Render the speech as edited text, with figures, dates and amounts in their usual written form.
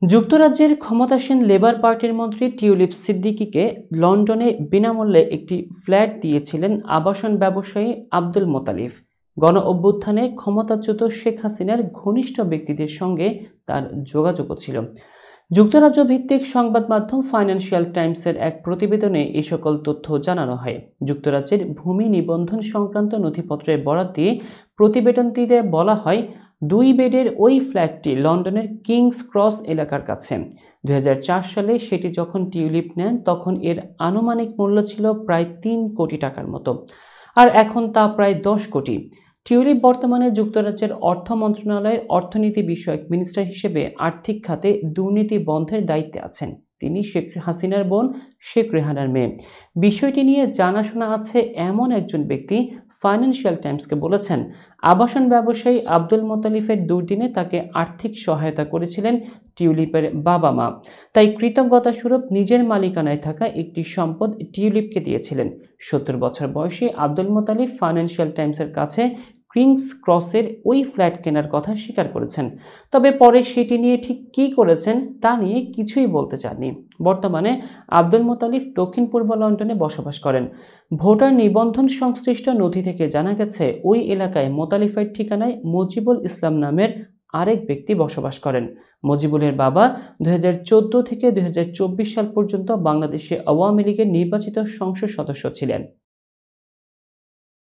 যুক্তরাজ্যের ক্ষমতাসীন লেবার পার্টির মন্ত্রী টিউলিপ সিদ্দিকীকে লন্ডনে বিনামূল্যে একটি ফ্ল্যাট দিয়েছিলেন আবাসন ব্যবসায়ী আব্দুল মোতালিব। গণঅভ্যুত্থানে ক্ষমতাচ্যুত শেখ হাসিনার ঘনিষ্ঠ ব্যক্তিদের সঙ্গে তার যোগাযোগও ছিল। যুক্তরাজ্য ভিত্তিক সংবাদ মাধ্যম ফাইন্যান্সিয়াল টাইমসের এক প্রতিবেদনে এই সকল তথ্য জানানো হয়। যুক্তরাজ্যের ভূমি নিবন্ধন সংক্রান্ত নথিপত্রের বরাত দিয়ে প্রতিবেদনটিতে বলা হয়, 2 বেডের ওই ফ্ল্যাটটি লন্ডনের কিংস ক্রস এলাকার কাছে। 2004 সালে সেটি যখন টিউলিপ নেন তখন এর আনুমানিক মূল্য ছিল প্রায় 3 কোটি টাকার মতো, আর এখন তা প্রায় 10 কোটি। টিউলিপ বর্তমানে যুক্তরাজ্যের অর্থ মন্ত্রণালয়ের অর্থনীতি বিষয়ক মিনিস্টার হিসেবে আর্থিক খাতে দুর্নীতি বন্ধের দায়িত্বে আছেন। তিনি শেখ হাসিনার বোন শেখ রেহানার মেয়ে। বিষয়টি নিয়ে জানাশোনা আছে এমন একজন ব্যক্তি ফাইন্যান্সিয়াল টাইমসকে বলেছেন, আবাসন ব্যবসায়ী আব্দুল মোতালিফের দুর্দিনে তাকে আর্থিক সহায়তা করেছিলেন টিউলিপের বাবা মা। তাই কৃতজ্ঞতাস্বরূপ নিজের মালিকানায় থাকা একটি সম্পদ টিউলিপকে দিয়েছিলেন। 70 বছর বয়সী আব্দুল মোতালিফ ফাইন্যান্সিয়াল টাইমসের কাছে কিংস ক্রসের ওই ফ্ল্যাট কেনার কথা স্বীকার করেছেন। তবে পরে সেটি নিয়ে ঠিক কী করেছেন তা নিয়ে কিছুই বলতে চাননি। বর্তমানে আব্দুল মোতালিফ দক্ষিণ পূর্ব লন্ডনে বসবাস করেন। ভোটার নিবন্ধন সংশ্লিষ্ট নথি থেকে জানা গেছে, ওই এলাকায় মোতালিফের ঠিকানায় মজিবুল ইসলাম নামের আরেক ব্যক্তি বসবাস করেন। মজিবুলের বাবা 2014 থেকে 2024 সাল পর্যন্ত বাংলাদেশে আওয়ামী লীগের নির্বাচিত সংসদ সদস্য ছিলেন।